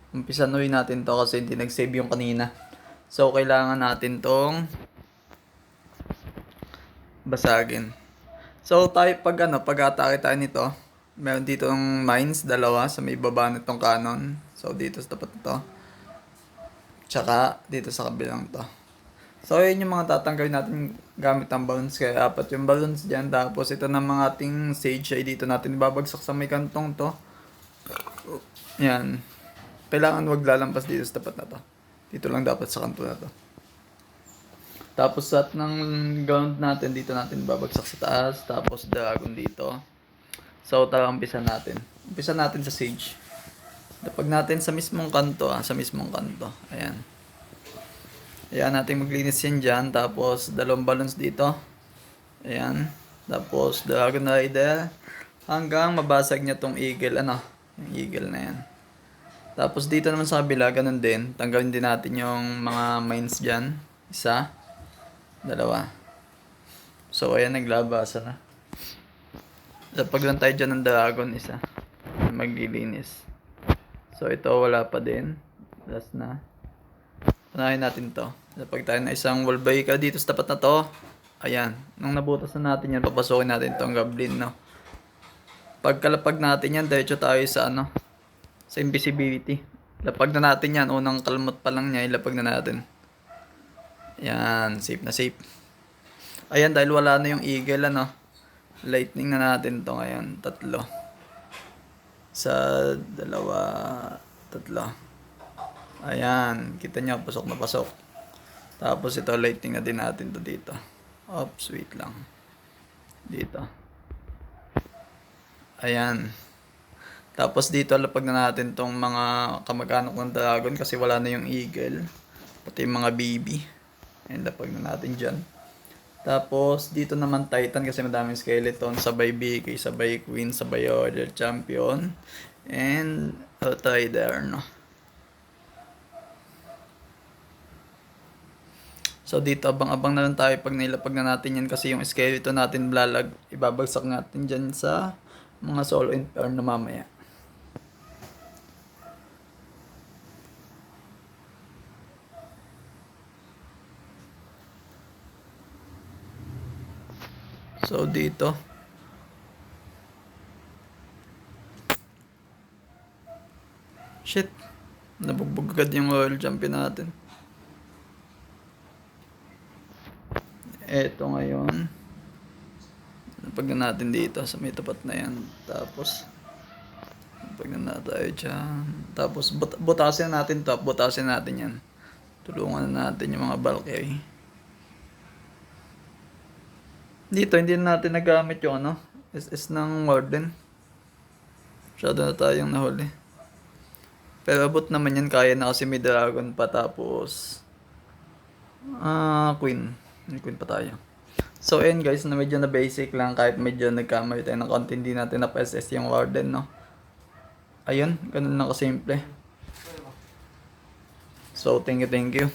umpisanuhin natin to kasi hindi nag-save yung kanina. So, kailangan natin tong basagin. So, tayo pag atake tayo nito, meron dito ang mines, dalawa, sa may baba nitong cannon. So, dito sa tapat nito. Tsaka, dito sa kabilang to. So, yun yung mga tatanggalin natin gamit ang balloons. Kaya, apat yung balloons dyan. Tapos, ito na mga ating sage ay dito natin ibabagsak sa may kantong to. Yan. Kailangan wag lalampas dito sa tapat na to. Dito lang dapat sa kanto na to. Tapos at ng ground natin, dito natin babagsak sa taas. Tapos dragon dito. So tara, umpisa natin. Umpisa natin sa sage. Dapag natin sa mismong kanto, sa mismong kanto. Ayan. Ayan, natin maglinis yan dyan. Tapos dalawang balloons dito. Ayan. Tapos dragon rider. Hanggang mabasag niya tong eagle. Ano? Yung eagle na yan. Tapos dito naman sa kabila, ganun din. Tanggalin din natin yung mga mines dyan. Isa. Dalawa. So, ayan, naglabasa na. Lapag lang tayo dyan ng dragon, isa. Maglilinis. So, ito, wala pa din. Last na. Unahin natin to. Lapag tayo na isang wall breaker dito sa tapat na to. Ayan. Nung nabutas na natin yan, papasokin natin tong goblin, no? Pagkalapag natin yan, diretso tayo sa ano? Sa invisibility. Lapag na natin yan. Unang kalmot pa lang niya, ilapag na natin. Yan, safe na safe. Ayan, dahil wala na yung eagle, ano. Lightning na natin to ngayon. 3. Sa 2, 3. Ayan, kita nyo, pasok na pasok. Tapos ito, lightning na din natin to dito. Oops, wait lang. Dito. Ayan. Tapos dito, lapag na natin tong mga kamag-anak ng dragon kasi wala na yung eagle. Pati yung mga baby. Ayan, lapag na natin dyan. Tapos, dito naman Titan kasi madaming skeleton. Sabay BK, sabay Queen, sabay Order Champion. And, Outrider, no? So, dito, abang-abang na lang tayo pag nailapag na natin yan kasi yung skeleton natin blalag, ibabagsak natin dyan sa mga solo inferno mamaya. So, dito. Shit. Nabugbog agad yung Royal Champion natin. Eto ngayon. Napag na natin dito sa may tapat na yan. Tapos, napag na tayo dyan. Tapos, butasin natin to. Butasin natin yan. Tulungan na natin yung mga Valkyrie. Dito, hindi na natin nagamit yung ano, SS ng Warden. Masyado na tayong nahuli. Pero abot naman yan, kaya na kasi may dragon pa tapos Queen. May Queen pa tayo. So ayun guys, na medyo na basic lang kahit medyo nagkamali tayo ng konti, hindi natin na-SS yung Warden, no? Ayun, ganun lang kasimple. So thank you.